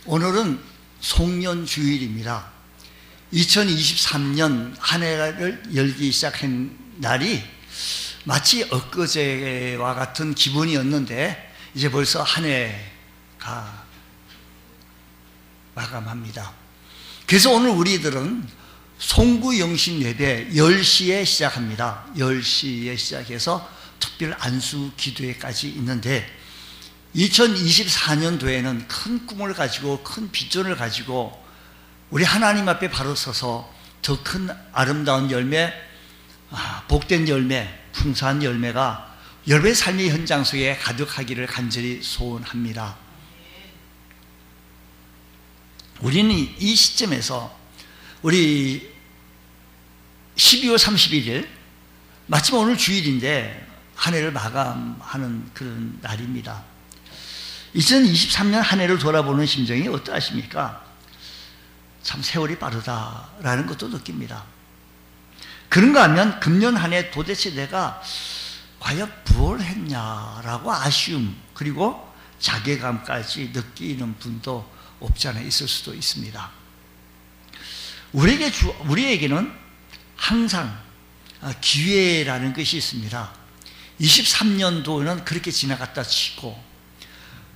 오늘은 송년주일입니다. 2023년 한 해를 열기 시작한 날이 마치 엊그제와 같은 기분이었는데 이제 벌써 한 해가 마감합니다. 그래서 오늘 우리들은 송구영신 예배 10시에 시작합니다. 10시에 시작해서 특별 안수 기도회까지 있는데 2024년도에는 큰 꿈을 가지고 큰 비전을 가지고 우리 하나님 앞에 바로 서서 더 큰 아름다운 열매, 복된 열매, 풍성한 열매가 여러분의 삶의 현장 속에 가득하기를 간절히 소원합니다. 우리는 이 시점에서 우리 12월 31일 마침 오늘 주일인데 한 해를 마감하는 그런 날입니다. 2023년 한 해를 돌아보는 심정이 어떠하십니까? 참 세월이 빠르다라는 것도 느낍니다. 그런가 하면 금년 한 해 도대체 내가 과연 뭘 했냐라고 아쉬움 그리고 자괴감까지 느끼는 분도 없지 않아 있을 수도 있습니다. 우리에게는 항상 기회라는 것이 있습니다. 23년도는 그렇게 지나갔다 치고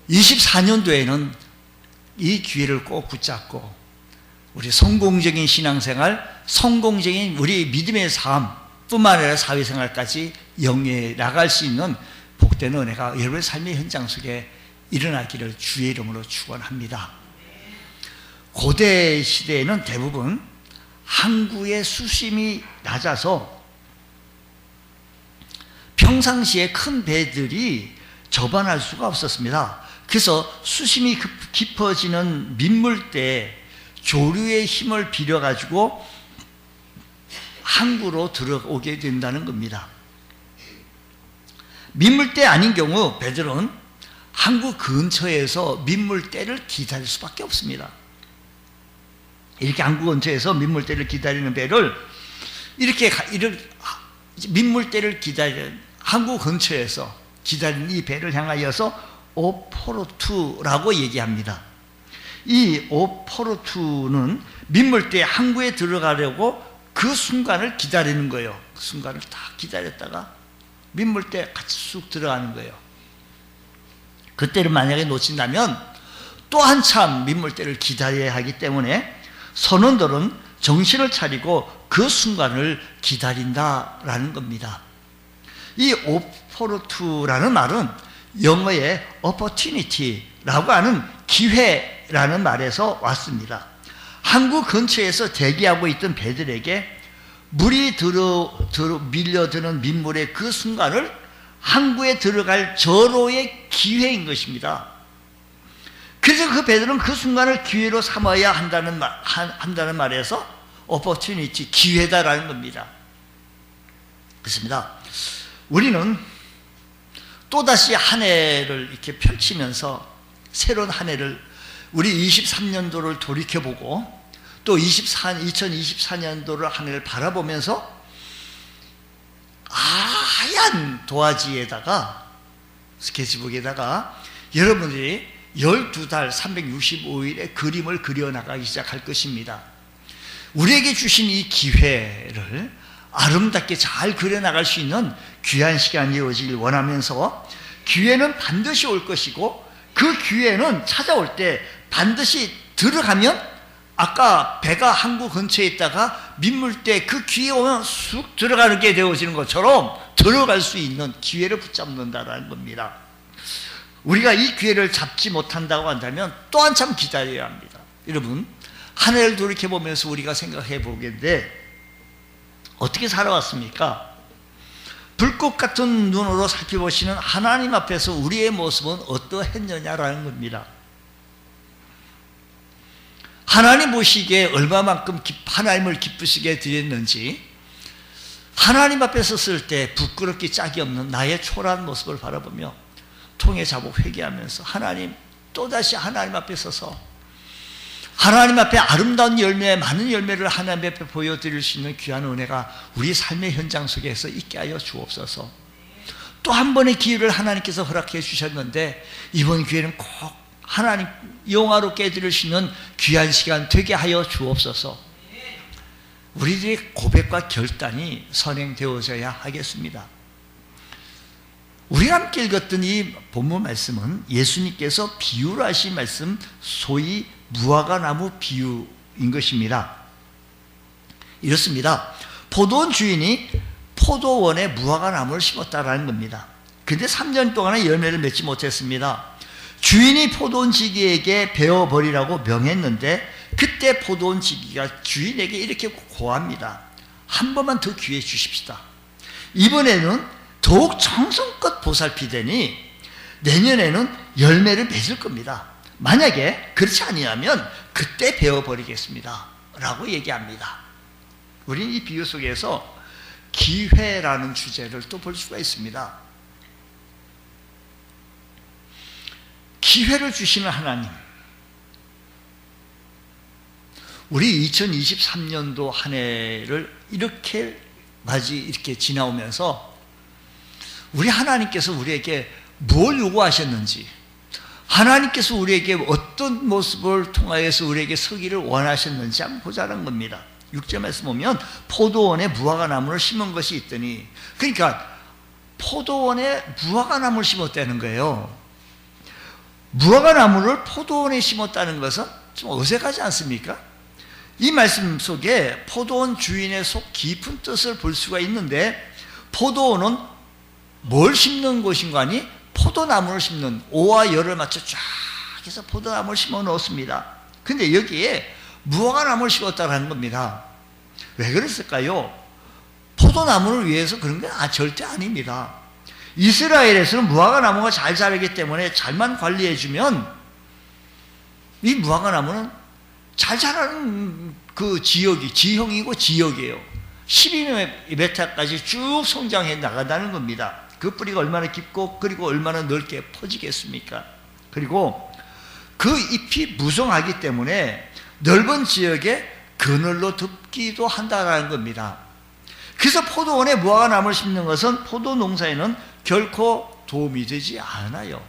24년도에는 이 기회를 꼭 붙잡고 우리 성공적인 신앙생활, 성공적인 우리 믿음의 삶뿐만 아니라 사회생활까지 영위해 나갈 수 있는 복된 은혜가 여러분의 삶의 현장 속에 일어나기를 주의 이름으로 축원합니다. 고대 시대에는 대부분 항구의 수심이 낮아서 평상시에 큰 배들이 접안할 수가 없었습니다. 그래서 수심이 깊어지는 민물대에 조류의 힘을 빌려가지고 항구로 들어오게 된다는 겁니다. 민물대 아닌 경우 배들은 항구 근처에서 민물대를 기다릴 수밖에 없습니다. 이렇게 항구 근처에서 민물대를 기다리는 배를 이렇게 민물대를 기다리는 항구 근처에서 기다리는 이 배를 향하여서 오포르투라고 얘기합니다. 이 오포르투는 민물대 항구에 들어가려고 그 순간을 기다리는 거예요. 그 순간을 딱 기다렸다가 민물대 같이 쑥 들어가는 거예요. 그때를 만약에 놓친다면 또 한참 민물대를 기다려야 하기 때문에 선원들은 정신을 차리고 그 순간을 기다린다라는 겁니다. 이 오포르투라는 말은 영어의 opportunity라고 하는 기회라는 말에서 왔습니다. 항구 근처에서 대기하고 있던 배들에게 물이 밀려드는 민물의 그 순간을 항구에 들어갈 절호의 기회인 것입니다. 그래서 그 배들은 그 순간을 기회로 삼아야 한다는 말에서 opportunity, 기회다라는 겁니다. 그렇습니다. 우리는 또다시 한 해를 이렇게 펼치면서 새로운 한 해를 우리 23년도를 돌이켜보고 또 2024년도를 한 해를 바라보면서 하얀 도화지에다가 스케치북에다가 여러분들이 12달 365일의 그림을 그려나가기 시작할 것입니다. 우리에게 주신 이 기회를 아름답게 잘 그려나갈 수 있는 귀한 시간이 이루어지길 원하면서 기회는 반드시 올 것이고 그 기회는 찾아올 때 반드시 들어가면 아까 배가 항구 근처에 있다가 민물대 그 기회 오면 쑥 들어가는 게 되어지는 것처럼 들어갈 수 있는 기회를 붙잡는다는 겁니다. 우리가 이 기회를 잡지 못한다고 한다면 또 한참 기다려야 합니다. 여러분 한 해를 돌이켜보면서 우리가 생각해 보겠는데 어떻게 살아왔습니까? 불꽃 같은 눈으로 살펴보시는 하나님 앞에서 우리의 모습은 어떠했느냐라는 겁니다. 하나님 보시기에 얼마만큼 하나님을 기쁘시게 드렸는지 하나님 앞에 섰을 때 부끄럽기 짝이 없는 나의 초라한 모습을 바라보며 통해 자복 회개하면서 하나님 또다시 하나님 앞에 서서 하나님 앞에 아름다운 열매, 많은 열매를 하나님 앞에 보여드릴 수 있는 귀한 은혜가 우리 삶의 현장 속에서 있게 하여 주옵소서. 또 한 번의 기회를 하나님께서 허락해 주셨는데 이번 기회는 꼭 하나님 영화롭게 드릴 수 있는 귀한 시간 되게 하여 주옵소서. 우리들의 고백과 결단이 선행되어져야 하겠습니다. 우리가 함께 읽었던 이 본문 말씀은 예수님께서 비유로 하신 말씀, 소위 무화과나무 비유인 것입니다. 이렇습니다. 포도원 주인이 포도원에 무화과나무를 심었다라는 겁니다. 근데 3년 동안에 열매를 맺지 못했습니다. 주인이 포도원 지기에게 베어버리라고 명했는데 그때 포도원 지기가 주인에게 이렇게 고합니다. 한 번만 더 기회 주십시다. 이번에는 더욱 정성껏 보살피되니 내년에는 열매를 맺을 겁니다. 만약에 그렇지 아니하면 그때 베어버리겠습니다 라고 얘기합니다. 우리는 이 비유 속에서 기회라는 주제를 또 볼 수가 있습니다. 기회를 주시는 하나님, 우리 2023년도 한 해를 이렇게 지나오면서 우리 하나님께서 우리에게 뭘 요구하셨는지, 하나님께서 우리에게 어떤 모습을 통하여서 우리에게 서기를 원하셨는지 한번 보자는 겁니다. 6절 말씀 보면 포도원에 무화과나무를 심은 것이 있더니, 그러니까 포도원에 무화과나무를 심었다는 거예요. 무화과나무를 포도원에 심었다는 것은 좀 어색하지 않습니까? 이 말씀 속에 포도원 주인의 속 깊은 뜻을 볼 수가 있는데, 포도원은 뭘 심는 곳인가 하니 포도나무를 심는, 오와 열을 맞춰 쫙 해서 포도나무를 심어 넣었습니다. 근데 여기에 무화과나무를 심었다는 겁니다. 왜 그랬을까요? 포도나무를 위해서 그런 게 절대 아닙니다. 이스라엘에서는 무화과나무가 잘 자라기 때문에 잘만 관리해주면 이 무화과나무는 잘 자라는 그 지형이고 지역이에요. 12m까지 쭉 성장해 나간다는 겁니다. 그 뿌리가 얼마나 깊고 그리고 얼마나 넓게 퍼지겠습니까? 그리고 그 잎이 무성하기 때문에 넓은 지역에 그늘로 덮기도 한다는 겁니다. 그래서 포도원에 무화과나무를 심는 것은 포도 농사에는 결코 도움이 되지 않아요.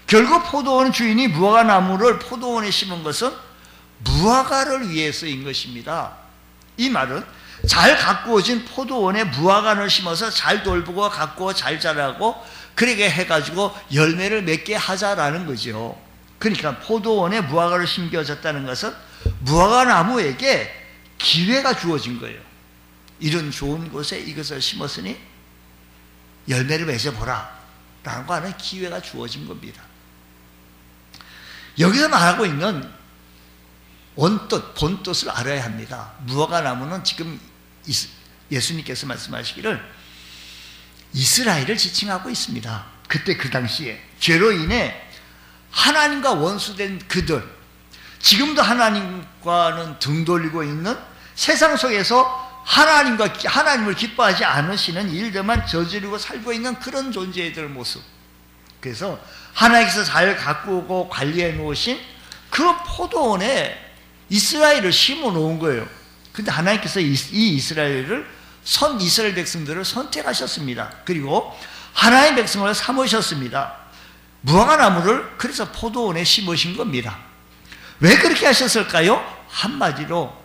결국 포도원 주인이 무화과나무를 포도원에 심은 것은 무화과를 위해서인 것입니다. 이 말은 잘 가꾸어진 포도원에 무화과를 심어서 잘 돌보고 가꾸어 잘 자라고 그렇게 해가지고 열매를 맺게 하자라는 거죠. 그러니까 포도원에 무화과를 심겨졌다는 것은 무화과나무에게 기회가 주어진 거예요. 이런 좋은 곳에 이것을 심었으니 열매를 맺어보라 라고 하는 기회가 주어진 겁니다. 여기서 말하고 있는 원뜻, 본뜻을 알아야 합니다. 무화과나무는 지금 예수님께서 말씀하시기를 이스라엘을 지칭하고 있습니다. 그때 그 당시에 죄로 인해 하나님과 원수된 그들, 지금도 하나님과는 등 돌리고 있는 세상 속에서 하나님을 기뻐하지 않으시는 일들만 저지르고 살고 있는 그런 존재들 모습. 그래서 하나님께서 잘 가꾸고 관리해 놓으신 그 포도원에 이스라엘을 심어 놓은 거예요. 근데 하나님께서 이 이스라엘 백성들을 선택하셨습니다. 그리고 하나님의 백성을 삼으셨습니다. 무화과나무를 그래서 포도원에 심으신 겁니다. 왜 그렇게 하셨을까요? 한마디로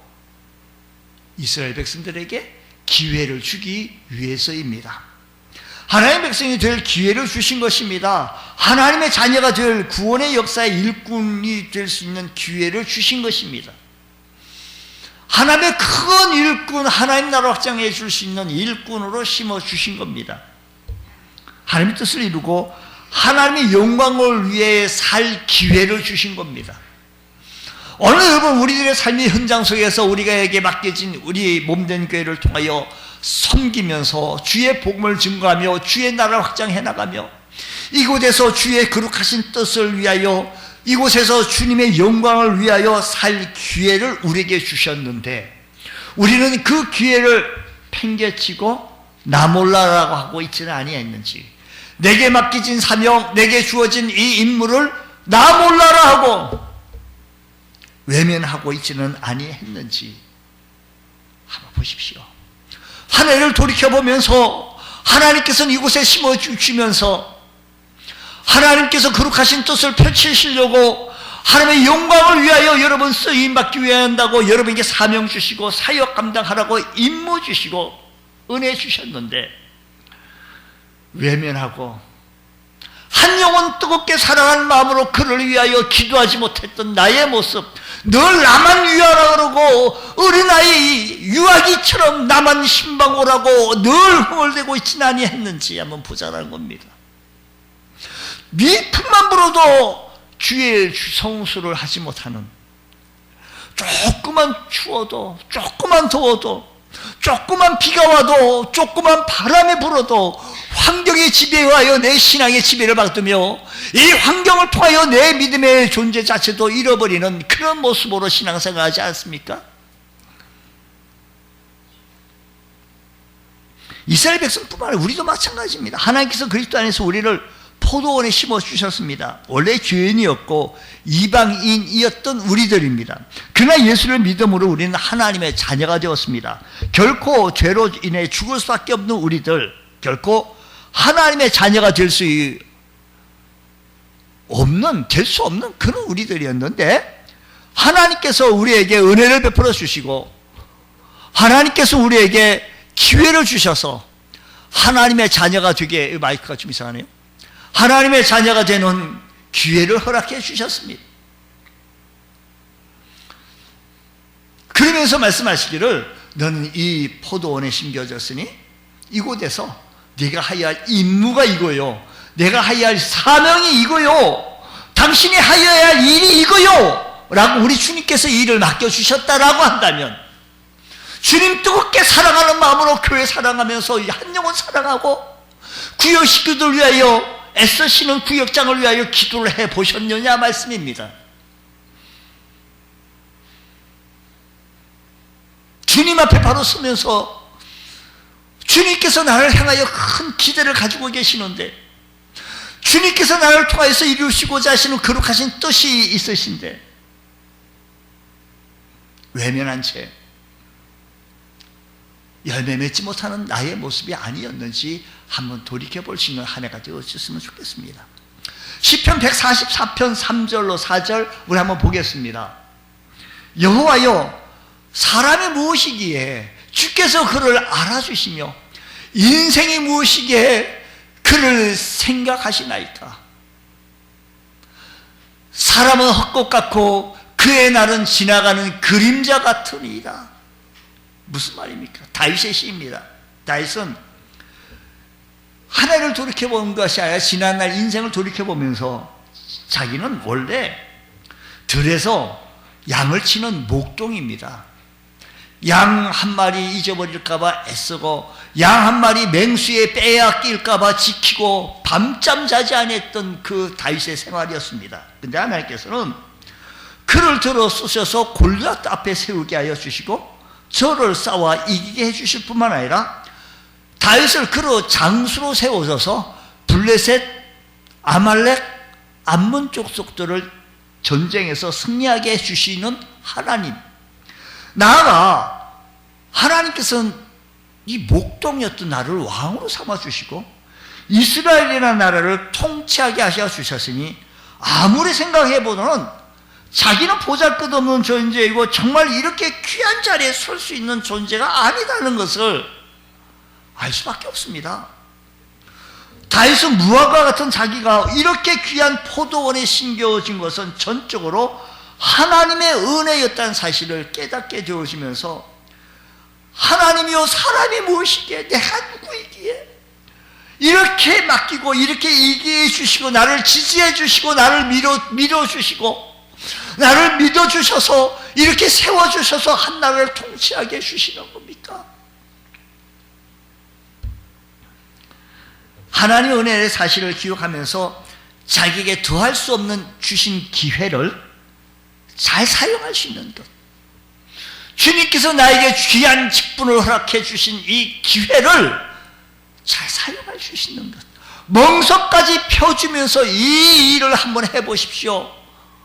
이스라엘 백성들에게 기회를 주기 위해서입니다. 하나님의 백성이 될 기회를 주신 것입니다. 하나님의 자녀가 될 구원의 역사의 일꾼이 될 수 있는 기회를 주신 것입니다. 하나님의 큰 일꾼, 하나님 나라 확장해 줄 수 있는 일꾼으로 심어 주신 겁니다. 하나님의 뜻을 이루고 하나님의 영광을 위해 살 기회를 주신 겁니다. 어느 여러분 우리들의 삶의 현장 속에서 우리에게 맡겨진 우리 몸된 교회를 통하여 섬기면서 주의 복음을 증거하며 주의 나라를 확장해 나가며 이곳에서 주의 거룩하신 뜻을 위하여 이곳에서 주님의 영광을 위하여 살 기회를 우리에게 주셨는데 우리는 그 기회를 팽개치고 나 몰라라고 하고 있지는 아니했는지, 내게 맡겨진 사명, 내게 주어진 이 임무를 나 몰라라 하고 외면하고 있지는 아니했는지 한번 보십시오. 한 해를 돌이켜보면서 하나님께서는 이곳에 심어주시면서 하나님께서 거룩하신 뜻을 펼치시려고 하나님의 영광을 위하여 여러분 쓰임받기 위해 한다고 여러분에게 사명 주시고 사역 감당하라고 임무 주시고 은혜 주셨는데 외면하고 한 영혼 뜨겁게 사랑하는 마음으로 그를 위하여 기도하지 못했던 나의 모습, 늘 나만 위하라 그러고 어린아이 유아기처럼 나만 신방오라고 늘 흥얼대고 있지 아니했는지 한번 보자라는 겁니다. 미풍만 불어도 주의 성수를 하지 못하는, 조금만 추워도, 조금만 더워도, 조금만 비가 와도, 조금만 바람이 불어도 환경의 지배하여 내 신앙의 지배를 받으며 이 환경을 통하여 내 믿음의 존재 자체도 잃어버리는 그런 모습으로 신앙생활하지 않습니까? 이스라엘 백성뿐만 아니라 우리도 마찬가지입니다. 하나님께서 그리스도 안에서 우리를 포도원에 심어주셨습니다. 원래 죄인이었고 이방인이었던 우리들입니다. 그러나 예수를 믿음으로 우리는 하나님의 자녀가 되었습니다. 결코 죄로 인해 죽을 수밖에 없는 우리들, 결코 하나님의 자녀가 될 수 없는 그런 우리들이었는데 하나님께서 우리에게 은혜를 베풀어 주시고 하나님께서 우리에게 기회를 주셔서 하나님의 자녀가 되게, 마이크가 좀 이상하네요. 하나님의 자녀가 되는 기회를 허락해 주셨습니다. 그러면서 말씀하시기를 너는 이 포도원에 심겨졌으니 이곳에서 네가 해야 할 임무가 이거요, 내가 해야 할 사명이 이거요, 당신이 하여야 할 일이 이거요 라고 우리 주님께서 이 일을 맡겨주셨다라고 한다면 주님 뜨겁게 사랑하는 마음으로 교회 사랑하면서 한 영혼 사랑하고 구역 식구들 위하여 애쓰시는 구역장을 위하여 기도를 해보셨느냐 말씀입니다. 주님 앞에 바로 서면서 주님께서 나를 향하여 큰 기대를 가지고 계시는데, 주님께서 나를 통하여서 이루시고자 하시는 거룩하신 뜻이 있으신데 외면한 채 열매 맺지 못하는 나의 모습이 아니었는지 한번 돌이켜볼 수 있는 한 해가 되었으면 좋겠습니다. 시편 144편 3절로 4절 우리 한번 보겠습니다. 여호와여, 사람이 무엇이기에 주께서 그를 알아주시며 인생이 무엇이기에 그를 생각하시나이까. 사람은 헛것 같고 그의 날은 지나가는 그림자 같으니이다. 무슨 말입니까? 다윗의 시입니다. 다윗은 한 해를 돌이켜보는 것이 아니라 지난날 인생을 돌이켜보면서 자기는 원래 들에서 양을 치는 목동입니다. 양 한 마리 잊어버릴까봐 애쓰고 양 한 마리 맹수에 빼앗길까봐 지키고 밤잠 자지 않았던 그 다윗의 생활이었습니다. 근데 하나님께서는 그를 들어 쓰셔서 골리앗 앞에 세우게 하여 주시고 저를 싸워 이기게 해주실 뿐만 아니라 다윗을 그로 장수로 세워져서 블레셋, 아말렉, 암몬 족속들을 전쟁에서 승리하게 해주시는 하나님, 나아가 하나님께서는 이 목동이었던 나를 왕으로 삼아주시고 이스라엘이라는 나라를 통치하게 하셔 주셨으니 아무리 생각해보면 자기는 보잘것없는 존재이고 정말 이렇게 귀한 자리에 설 수 있는 존재가 아니라는 것을 알 수밖에 없습니다. 다윗은 무화과 같은 자기가 이렇게 귀한 포도원에 심겨진 것은 전적으로 하나님의 은혜였다는 사실을 깨닫게 되어지면서 하나님이여 사람이 무엇이기에 내가 누구이기에 이렇게 맡기고 이렇게 얘기해 주시고 나를 지지해 주시고 나를 밀어주시고 나를 믿어주셔서 이렇게 세워주셔서 한 나라를 통치하게 해주시는 겁니까? 하나님의 은혜의 사실을 기억하면서 자기에게 더할 수 없는 주신 기회를 잘 사용할 수 있는 것, 주님께서 나에게 귀한 직분을 허락해 주신 이 기회를 잘 사용할 수 있는 것, 멍석까지 펴주면서 이 일을 한번 해보십시오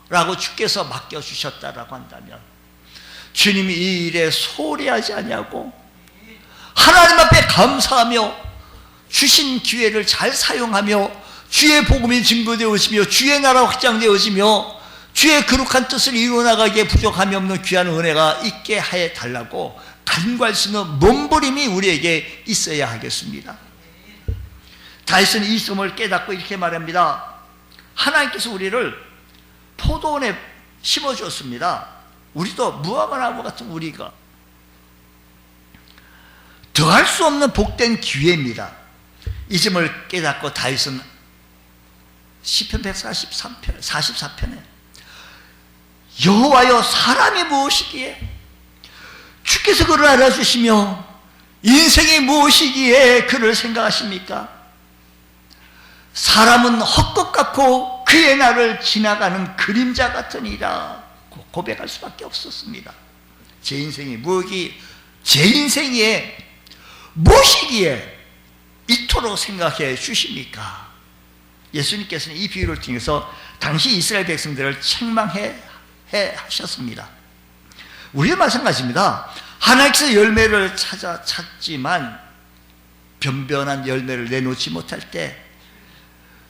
라고 주께서 맡겨주셨다라고 한다면 주님이 이 일에 소홀히 하지 아니하고 하나님 앞에 감사하며 주신 기회를 잘 사용하며 주의 복음이 증거되어지며 주의 나라 확장되어지며 주의 거룩한 뜻을 이루어나가기에 부족함이 없는 귀한 은혜가 있게 하여 달라고 간구할 수 있는 몸부림이 우리에게 있어야 하겠습니다. 다윗은 이 점을 깨닫고 이렇게 말합니다. 하나님께서 우리를 포도원에 심어주었습니다. 우리도 무화과 나무 같은 우리가 더할 수 없는 복된 기회입니다. 이 점을 깨닫고 다윗은 시편 144편에 여호와여 사람이 무엇이기에 주께서 그를 알아주시며 인생이 무엇이기에 그를 생각하십니까? 사람은 헛것 같고 그의 날을 지나가는 그림자 같으니라 고백할 수밖에 없었습니다. 제 인생이 제 인생에 무엇이기에 이토록 생각해 주십니까? 예수님께서는 이 비유를 통해서 당시 이스라엘 백성들을 책망해 하셨습니다. 우리도 마찬가지입니다. 하나님께서 열매를 찾지만 변변한 열매를 내놓지 못할 때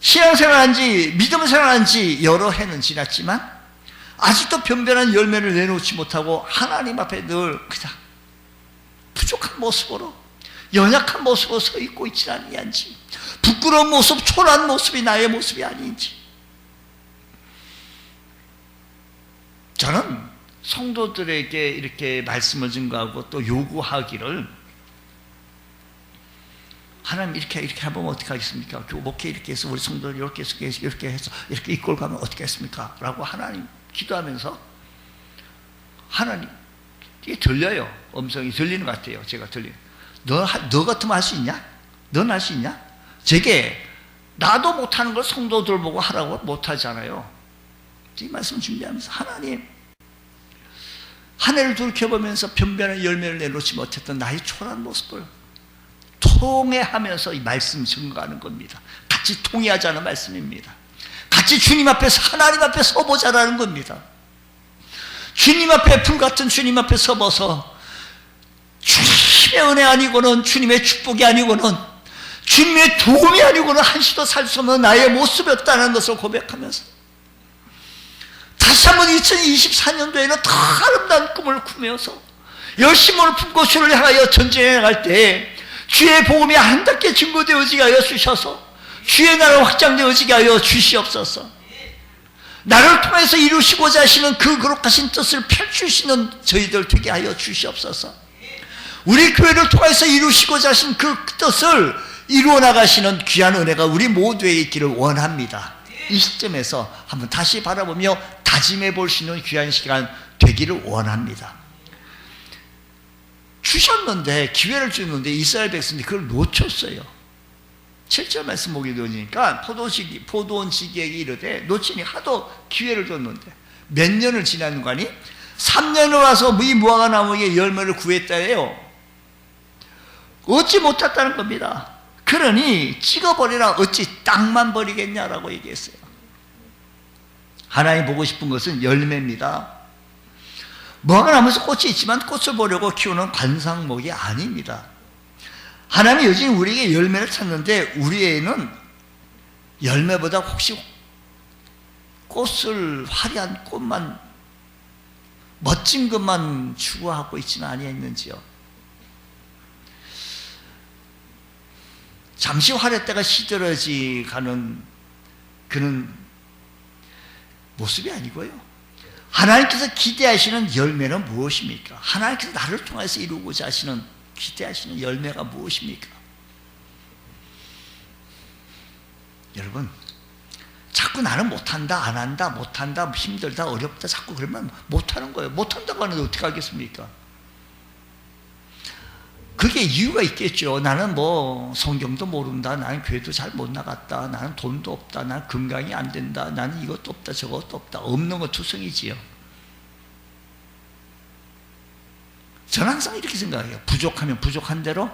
신앙생활한 지 믿음 생활한 지 여러 해는 지났지만 아직도 변변한 열매를 내놓지 못하고 하나님 앞에 늘 그냥 부족한 모습으로 연약한 모습으로 서 있고 있지 아니한지 부끄러운 모습, 초라한 모습이 나의 모습이 아닌지 저는 성도들에게 이렇게 말씀을 증거하고 또 요구하기를 하나님 이렇게 해보면 어떻게 하겠습니까? 목회 이렇게 해서 우리 성도들 이렇게 해서 이렇게 이끌고 가면 어떻게 하겠습니까? 라고 하나님 기도하면서 하나님 이게 들려요. 음성이 들리는 것 같아요. 제가 들려요. 너 같으면 할 수 있냐? 넌 할 수 있냐? 제게 나도 못하는 걸 성도들 보고 하라고 못하잖아요. 이 말씀 준비하면서 하나님 한 해를 돌이켜보면서 변변한 열매를 내놓지 못했던 나의 초라한 모습을 통회하면서 이 말씀 증거하는 겁니다. 같이 통회하자는 말씀입니다. 같이 주님 앞에서 하나님 앞에 서보자라는 겁니다. 주님 앞에 불같은 주님 앞에 서봐서 주님의 은혜 아니고는 주님의 축복이 아니고는 주님의 도움이 아니고는 한시도 살 수 없는 나의 모습이었다는 것을 고백하면서 다시 한번 2024년도에는 더 아름다운 꿈을 꾸면서 열심을 품고 주를 향하여 전쟁해 나갈 때 주의 복음이 아름답게 증거되어지게 하여 주셔서 주의 나라 확장되어지게 하여 주시옵소서. 나를 통해서 이루시고자 하시는 그 거룩하신 뜻을 펼치시는 저희들 되게 하여 주시옵소서. 우리 교회를 통해서 이루시고자 하신 그 뜻을 이루어 나가시는 귀한 은혜가 우리 모두에게 있기를 원합니다. 이 시점에서 한번 다시 바라보며 다짐해 볼 수 있는 귀한 시간 되기를 원합니다. 주셨는데 기회를 주는데 이스라엘 백성들이 그걸 놓쳤어요. 7절 말씀 보게 되니까 포도원 지기에게 이르되 놓치니 하도 기회를 줬는데 몇 년을 지났는 거 아니? 3년을 와서 이 무화과 나무에 열매를 구했다예요. 얻지 못했다는 겁니다. 그러니 찍어버리라 어찌 땅만 버리겠냐라고 얘기했어요. 하나님 보고 싶은 것은 열매입니다. 무화과 나무에서 꽃이 있지만 꽃을 보려고 키우는 관상목이 아닙니다. 하나님이 여전히 우리에게 열매를 찾는데 우리에는 열매보다 혹시 꽃을 화려한 꽃만 멋진 것만 추구하고 있지는 아니했는지요. 잠시 화렸다가 시들어지 가는 그런 모습이 아니고요. 하나님께서 기대하시는 열매는 무엇입니까? 하나님께서 나를 통해서 이루고자 하시는 기대하시는 열매가 무엇입니까? 여러분 자꾸 나는 못한다, 안 한다, 못한다, 힘들다, 어렵다 자꾸 그러면 못하는 거예요. 못한다고 하는데 어떻게 하겠습니까? 그게 이유가 있겠죠. 나는 뭐 성경도 모른다, 나는 교회도 잘 못 나갔다, 나는 돈도 없다, 나는 건강이 안 된다, 나는 이것도 없다, 저것도 없다. 없는 건 투성이지요. 저는 항상 이렇게 생각해요. 부족하면 부족한 대로,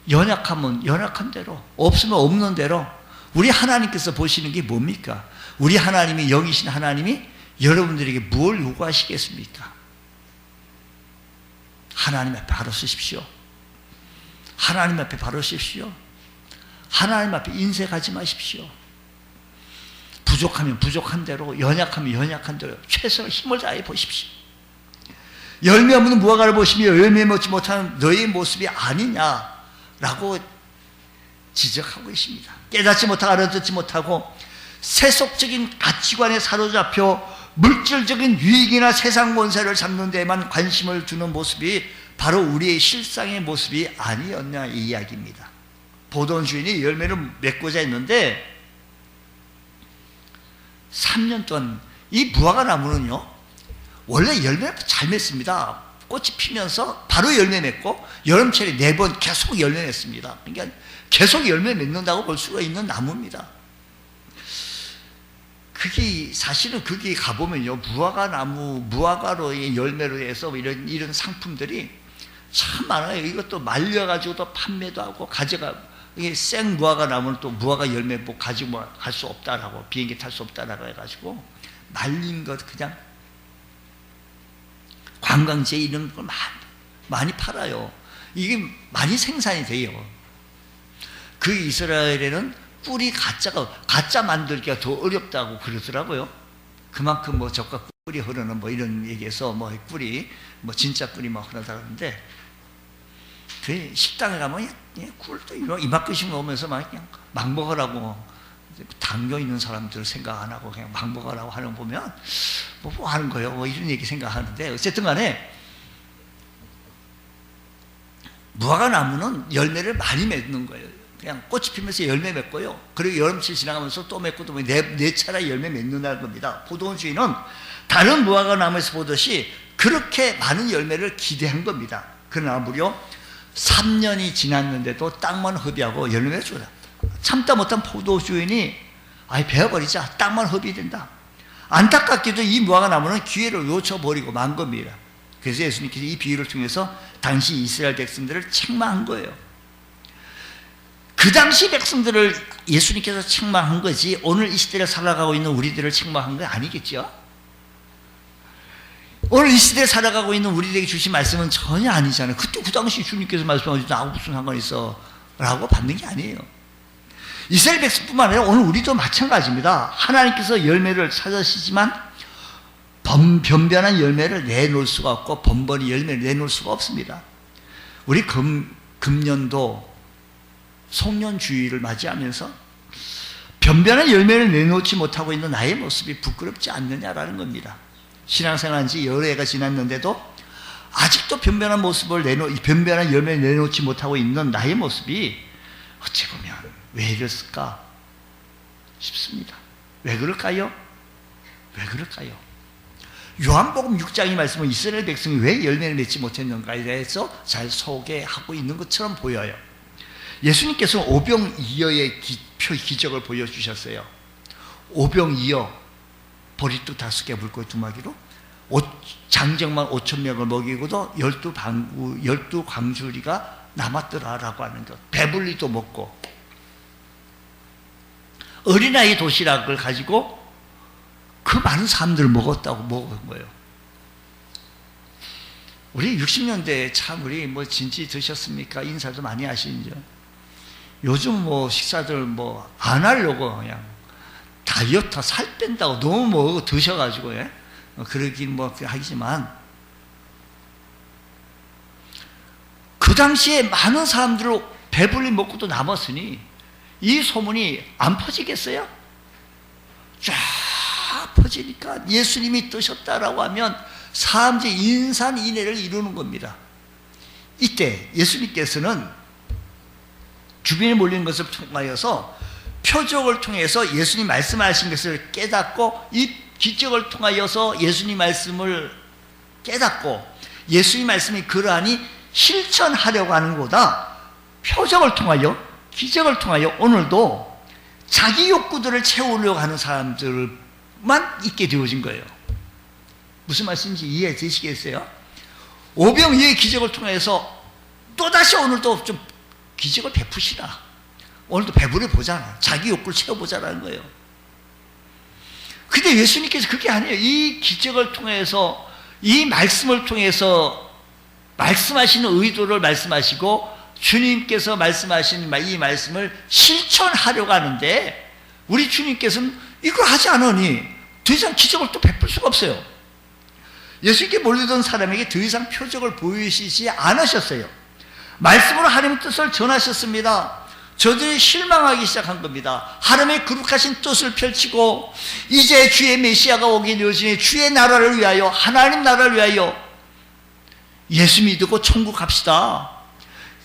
연약하면 연약한 대로, 없으면 없는 대로. 우리 하나님께서 보시는 게 뭡니까? 우리 하나님이, 영이신 하나님이 여러분들에게 뭘 요구하시겠습니까? 하나님 앞에 바로 서십시오. 하나님 앞에 바로 서십시오. 하나님 앞에 인색하지 마십시오. 부족하면 부족한 대로, 연약하면 연약한 대로 최선을 힘을 다해 보십시오. 열매 없는 무화과를 보시며 열매 맺지 못하는 너의 모습이 아니냐라고 지적하고 있습니다. 깨닫지 못하고 알아듣지 못하고 세속적인 가치관에 사로잡혀 물질적인 유익이나 세상 권세를 잡는 데만 관심을 두는 모습이 바로 우리의 실상의 모습이 아니었냐, 이 이야기입니다. 보던 주인이 열매를 맺고자 했는데 3년 동안 이 무화과 나무는요, 원래 열매를 잘 맺습니다. 꽃이 피면서 바로 열매 맺고 여름철에 4번 계속 열매 맺습니다. 그러니까 계속 열매 맺는다고 볼 수가 있는 나무입니다. 그게 사실은 거기 가보면요, 무화과 나무, 무화과로의 열매로 해서 이런 상품들이 참 많아요. 이것도 말려가지고 또 판매도 하고 이게 생 무화과 나무는 또 무화과 열매 뭐 가지고 갈 수 없다라고, 비행기 탈 수 없다라고 해가지고 말린 것 그냥 관광지에 이런 걸 많이 팔아요. 이게 많이 생산이 돼요. 그 이스라엘에는 꿀이 가짜 만들기가 더 어렵다고 그러더라고요. 그만큼 뭐 적과 꿀이 흐르는 뭐 이런 얘기에서 뭐 꿀이 뭐 진짜 꿀이 막 흐르다는데, 그 식당에 가면 꿀도 이만큼씩 넣으면서 그냥 막 먹으라고, 당뇨 있는 사람들 생각 안 하고 그냥 막 먹으라고 하는 거 보면 뭐 하는 거예요, 뭐 이런 얘기 생각하는데, 어쨌든 간에 무화과 나무는 열매를 많이 맺는 거예요. 그냥 꽃이 피면서 열매 맺고요, 그리고 여름철 지나가면서 또 맺고 또 네 차례 열매 맺는다는 겁니다. 보던 주인은 다른 무화과 나무에서 보듯이 그렇게 많은 열매를 기대한 겁니다. 그러나 무려 3년이 지났는데도 땅만 허비하고 열매를 주라. 참다 못한 포도 주인이 아예 베어버리자, 땅만 허비된다. 안타깝게도 이 무화과 나무는 기회를 놓쳐버리고 만 겁니다. 그래서 예수님께서 이 비유를 통해서 당시 이스라엘 백성들을 책망한 거예요. 그 당시 백성들을 예수님께서 책망한 거지, 오늘 이 시대를 살아가고 있는 우리들을 책망한 거 아니겠죠? 오늘 이 시대에 살아가고 있는 우리들에게 주신 말씀은 전혀 아니잖아요. 그때 그 당시 주님께서 말씀하신 나하고 무슨 상관이 있어? 라고 받는 게 아니에요. 이스라엘 백성뿐만 아니라 오늘 우리도 마찬가지입니다. 하나님께서 열매를 찾으시지만 변변한 열매를 내놓을 수가 없고 번번이 열매를 내놓을 수가 없습니다. 우리 금년도 송년주의를 맞이하면서 변변한 열매를 내놓지 못하고 있는 나의 모습이 부끄럽지 않느냐라는 겁니다. 신앙생활한 지 여러 해가 지났는데도 아직도 변변한 변변한 열매를 내놓지 못하고 있는 나의 모습이 어찌 보면 왜 이랬을까 싶습니다. 왜 그럴까요? 왜 그럴까요? 요한복음 6장의 말씀은 이스라엘 백성이 왜 열매를 맺지 못했는가에 대해서 잘 소개하고 있는 것처럼 보여요. 예수님께서는 오병이어의 기적을 보여주셨어요. 오병이어, 보리떡 5개 물고기 2마리로 장정만 5,000명을 먹이고도 12광주리가 남았더라라고 하는 것. 배불리도 먹고 어린아이 도시락을 가지고 그 많은 사람들을 먹었다고 먹은 거예요. 우리 60년대에 참 우리 뭐 진지 드셨습니까? 인사도 많이 하시죠. 요즘 뭐 식사들 뭐 안 하려고 그냥 다이어트 살 뺀다고 너무 뭐 드셔가지고 그러긴 뭐 하지만 그 당시에 많은 사람들을 배불리 먹고도 남았으니 이 소문이 안 퍼지겠어요? 쫙 퍼지니까 예수님이 뜨셨다라고 하면 사람들이 인산인해를 이루는 겁니다. 이때 예수님께서는 주변에 몰리는 것을 통하여서 표적을 통해서 예수님 말씀하신 것을 깨닫고 이 기적을 통하여서 예수님 말씀을 깨닫고 예수님 말씀이 그러하니 실천하려고 하는 것보다 표적을 통하여 기적을 통하여 오늘도 자기 욕구들을 채우려고 하는 사람들만 있게 되어진 거예요. 무슨 말씀인지 이해되시겠어요? 오병이어의 기적을 통해서 또다시 오늘도 좀 기적을 베푸시라. 오늘도 배부려 보자. 자기 욕구를 채워보자라는 거예요. 근데 예수님께서 그게 아니에요. 이 기적을 통해서, 이 말씀을 통해서 말씀하시는 의도를 말씀하시고 주님께서 말씀하신 이 말씀을 실천하려고 하는데 우리 주님께서는 이걸 하지 않으니 더 이상 기적을 또 베풀 수가 없어요. 예수님께 몰리던 사람에게 더 이상 표적을 보이시지 않으셨어요. 말씀으로 하나님의 뜻을 전하셨습니다. 저들이 실망하기 시작한 겁니다. 하나님의 거룩하신 뜻을 펼치고 이제 주의 메시아가 오게 되어지니 주의 나라를 위하여, 하나님 나라를 위하여 예수 믿고 천국 갑시다.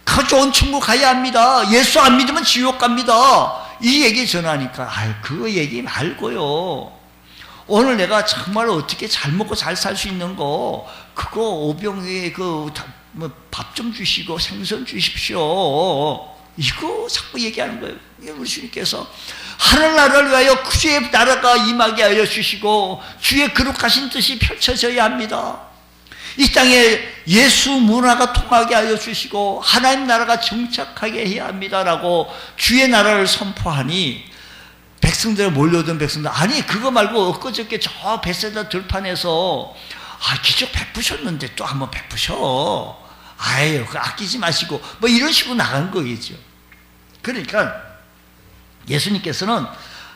그 좋은 천국 가야 합니다. 예수 안 믿으면 지옥 갑니다. 이 얘기 전하니까 그 얘기 말고요. 오늘 내가 정말 어떻게 잘 먹고 잘 살 수 있는 거, 그거 오병이에 밥 좀 주시고 생선 주십시오. 이거 자꾸 얘기하는 거예요. 우리 주님께서 하늘나라를 위하여 주의 나라가 임하게 하여 주시고 주의 거룩하신 뜻이 펼쳐져야 합니다. 이 땅에 예수 문화가 통하게 하여 주시고 하나님 나라가 정착하게 해야 합니다라고 주의 나라를 선포하니 백성들 몰려오던 백성들, 아니 그거 말고 엊그저께 저 베세다 들판에서 기적 베푸셨는데 또 한번 베푸셔. 아유, 그거 아끼지 마시고 뭐 이런 식으로 나간 거겠죠. 그러니까 예수님께서는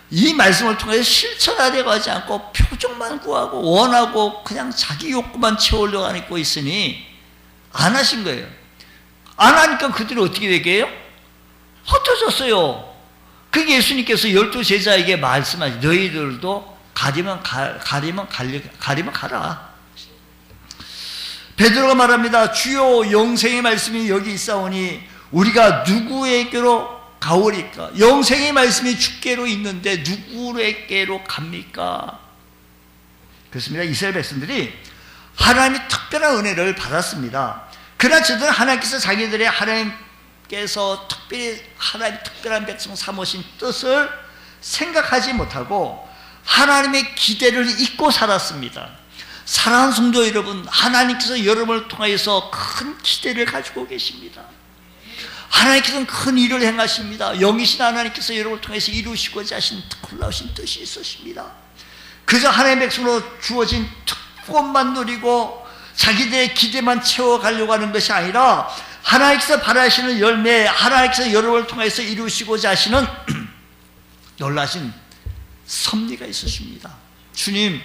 이 말씀을 통해서 실천하려고 하지 않고 표적만 구하고 원하고 그냥 자기 욕구만 채우려고 하고 있으니 안 하신 거예요. 안 하니까 그들이 어떻게 되게 해요? 흩어졌어요. 그게 예수님께서 12제자에게 말씀하시, 너희들도 가리면 가라. 베드로가 말합니다. 주여, 영생의 말씀이 여기 있사오니 우리가 누구에게로 가오리까? 영생의 말씀이 주께로 있는데 누구에게로 갑니까? 그렇습니다. 이스라엘 백성들이 하나님의 특별한 은혜를 받았습니다. 그러나 저들은 하나님께서 자기들의 하나님께서 특별히 하나님의 특별한 백성 삼으신 뜻을 생각하지 못하고 하나님의 기대를 잊고 살았습니다. 사랑하는 성도 여러분, 하나님께서 여러분을 통하여서 큰 기대를 가지고 계십니다. 하나님께서는 큰 일을 행하십니다. 영이신 하나님께서 여러분을 통해서 이루시고자 하신 놀라우신 뜻이 있으십니다. 그저 하나님의 백성으로 주어진 특권만 누리고 자기들의 기대만 채워가려고 하는 것이 아니라 하나님께서 바라시는 열매, 하나님께서 여러분을 통해서 이루시고자 하시는 놀라신 섭리가 있으십니다. 주님,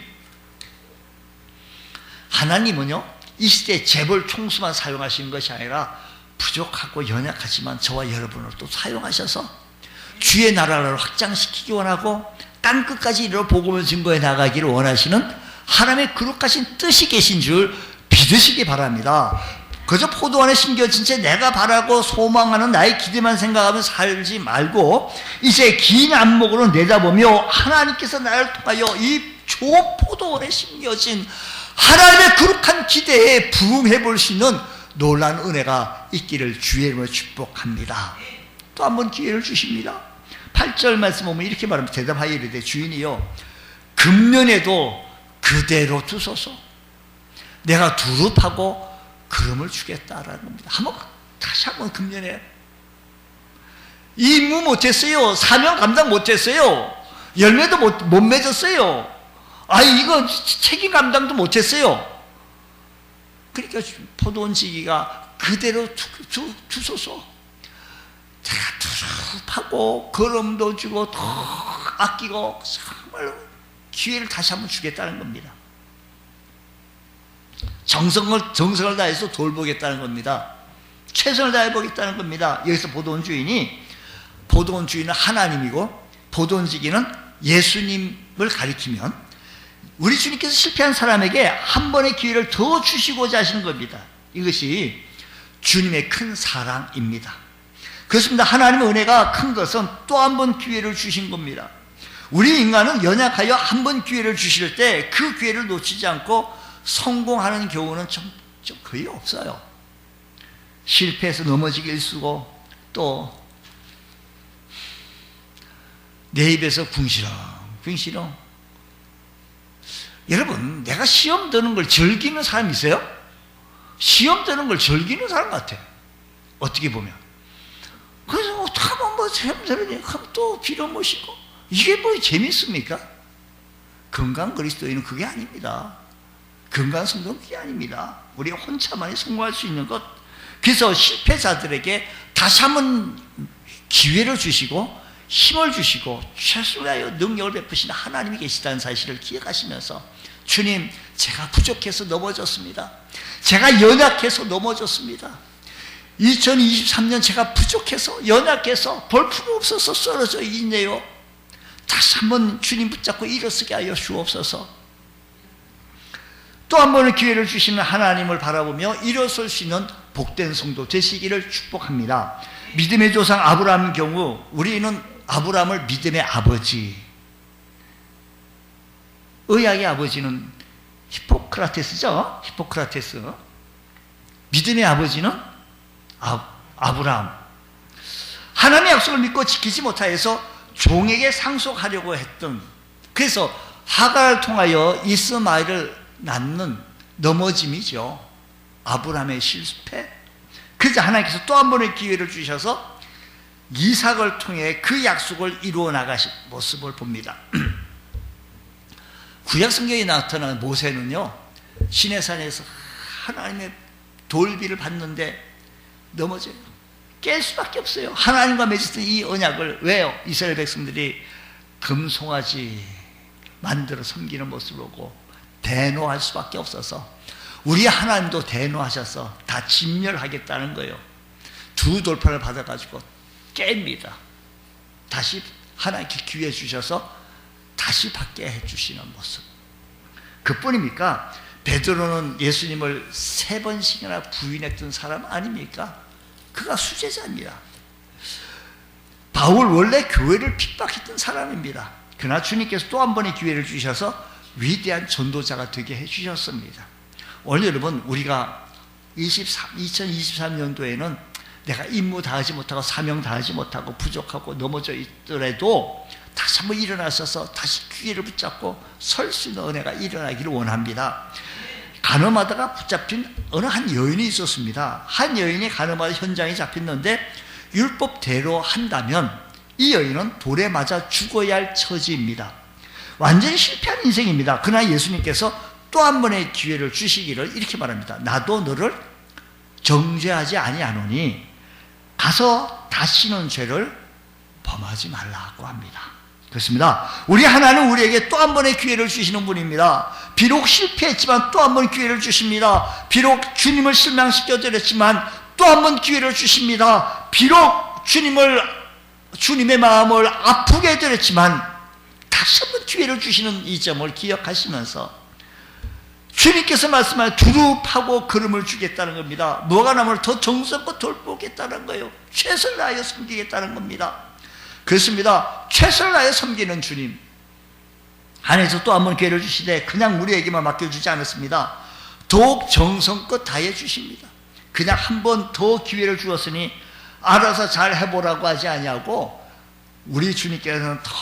하나님은요, 이 시대에 재벌 총수만 사용하시는 것이 아니라 부족하고 연약하지만 저와 여러분을 또 사용하셔서 주의 나라를 확장시키기 원하고 땅끝까지 이르러 복음을 증거해 나가기를 원하시는 하나님의 거룩하신 뜻이 계신 줄 믿으시기 바랍니다. 그저 포도 안에 심겨진 채 내가 바라고 소망하는 나의 기대만 생각하며 살지 말고 이제 긴 안목으로 내다보며 하나님께서 나를 통하여 이 좋은 포도 안에 심겨진 하나님의 거룩한 기대에 부응해 볼 수 있는 놀라운 은혜가 있기를 주의 이름으로 축복합니다. 또 한 번 기회를 주십니다. 8절 말씀 보면 이렇게 말합니다. 대답하여 이르되 주인이여 금년에도 그대로 두소서. 내가 두릅하고 그름을 주겠다라는 겁니다. 다시 한번 금년에 임무 못했어요. 사명 감당 못했어요. 열매도 못 맺었어요. 이거 책임 감당도 못했어요. 그러니까 포도원 지기가 그대로 두소서. 제가 두릅하고 거름도 주고 더 아끼고 정말 기회를 다시 한번 주겠다는 겁니다. 정성을 다해서 돌보겠다는 겁니다. 최선을 다해보겠다는 겁니다. 여기서 포도원 주인은 하나님이고 포도원 지기는 예수님을 가리키면 우리 주님께서 실패한 사람에게 한 번의 기회를 더 주시고자 하시는 겁니다. 이것이 주님의 큰 사랑입니다. 그렇습니다. 하나님의 은혜가 큰 것은 또 한 번 기회를 주신 겁니다. 우리 인간은 연약하여 한 번 기회를 주실 때 그 기회를 놓치지 않고 성공하는 경우는 좀 거의 없어요. 실패해서 넘어지기 일쑤고 또 내 입에서 궁시렁. 여러분, 내가 시험 드는 걸 즐기는 사람 있어요? 시험 드는 걸 즐기는 사람 같아. 어떻게 보면. 그래서 어떡하면 시험 들으니까 하면 또 빌어모시고 이게 뭐 재밌습니까? 건강 그리스도인은 그게 아닙니다. 건강 성도는 그게 아닙니다. 우리가 혼자만이 성공할 수 있는 것. 그래서 실패자들에게 다시 한번 기회를 주시고 힘을 주시고 최선을 다하여 능력을 베푸시는 하나님이 계시다는 사실을 기억하시면서 주님, 제가 부족해서 넘어졌습니다. 제가 연약해서 넘어졌습니다. 2023년 제가 부족해서 연약해서 볼품 없어서 쓰러져 있네요. 다시 한번 주님 붙잡고 일어서게 하여 주옵소서. 또 한 번의 기회를 주시는 하나님을 바라보며 일어설 수 있는 복된 성도 되시기를 축복합니다. 믿음의 조상 아브라함의 경우 우리는 아브라함을 믿음의 아버지, 의학의 아버지는 히포크라테스죠. 히포크라테스. 믿음의 아버지는 아브라함. 하나님의 약속을 믿고 지키지 못하여서 종에게 상속하려고 했던, 그래서 하갈을 통하여 이스마엘을 낳는 넘어짐이죠. 아브라함의 실패. 그래서 하나님께서 또 한 번의 기회를 주셔서 이삭을 통해 그 약속을 이루어 나가신 모습을 봅니다. 구약 성경에 나타나는 모세는요, 시내산에서 하나님의 돌비를 받는데 넘어져요. 깰 수밖에 없어요. 하나님과 맺었던 이 언약을. 왜요? 이스라엘 백성들이 금송아지 만들어 섬기는 모습을 보고 대노할 수밖에 없어서 우리 하나님도 대노하셔서 다 진멸하겠다는 거예요. 두 돌판을 받아가지고 깹니다. 다시 하나님께 기회 주셔서 다시 받게 해주시는 모습. 그뿐입니까? 베드로는 예수님을 3번씩이나 부인했던 사람 아닙니까? 그가 수제자입니다. 바울 원래 교회를 핍박했던 사람입니다. 그러나 주님께서 또 한 번의 기회를 주셔서 위대한 전도자가 되게 해주셨습니다. 오늘 여러분, 우리가 2023년도에는 내가 임무 다하지 못하고 사명 다하지 못하고 부족하고 넘어져 있더라도 다시 한번 일어나셔서 다시 기회를 붙잡고 설 수 있는 은혜가 일어나기를 원합니다. 간음하다가 붙잡힌 어느 한 여인이 있었습니다. 한 여인이 간음하다 현장에 잡혔는데 율법대로 한다면 이 여인은 돌에 맞아 죽어야 할 처지입니다. 완전히 실패한 인생입니다. 그러나 예수님께서 또 한 번의 기회를 주시기를 이렇게 말합니다. 나도 너를 정죄하지 아니하노니 가서 다시는 죄를 범하지 말라고 합니다. 그렇습니다. 우리 하나님은 우리에게 또 한 번의 기회를 주시는 분입니다. 비록 실패했지만 또 한 번 기회를 주십니다. 비록 주님을 실망시켜 드렸지만 또 한 번 기회를 주십니다. 비록 주님의 마음을 아프게 해드렸지만 다시 한 번 기회를 주시는 이 점을 기억하시면서 주님께서 말씀하신 두루 파고 걸음을 주겠다는 겁니다. 뭐가 남을 더 정성껏 돌보겠다는 거예요. 최선을 다하여 섬기겠다는 겁니다. 그렇습니다. 최선을 다하여 섬기는 주님, 안에서 또 한 번 기회를 주시되 그냥 우리에게만 맡겨주지 않았습니다. 더욱 정성껏 다해 주십니다. 그냥 한 번 더 기회를 주었으니 알아서 잘 해보라고 하지 아니하고 우리 주님께서는 더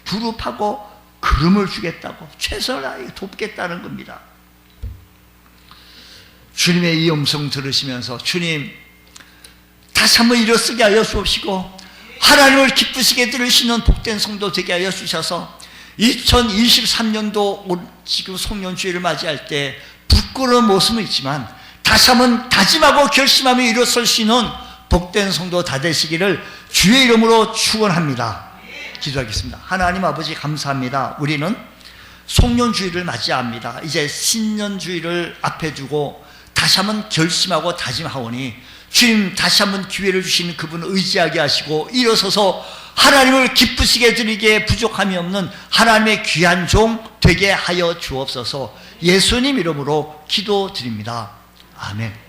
두루 파고 걸음을 주겠다고 최선을 다해 돕겠다는 겁니다. 주님의 이 음성 들으시면서 주님, 다시 한번 일어서게 하여 주옵시고 하나님을 기쁘시게 들으시는 복된 성도 되게 하여 주셔서 2023년도 지금 송년주의를 맞이할 때 부끄러운 모습은 있지만 다시 한번 다짐하고 결심하며 일어설 수 있는 복된 성도 다 되시기를 주의 이름으로 축원합니다. 기도하겠습니다. 하나님 아버지 감사합니다. 우리는 송년주의를 맞이합니다. 이제 신년주의를 앞에 두고 다시 한번 결심하고 다짐하오니 주님, 다시 한번 기회를 주시는 그분을 의지하게 하시고 일어서서 하나님을 기쁘시게 드리기에 부족함이 없는 하나님의 귀한 종 되게 하여 주옵소서. 예수님 이름으로 기도드립니다. 아멘.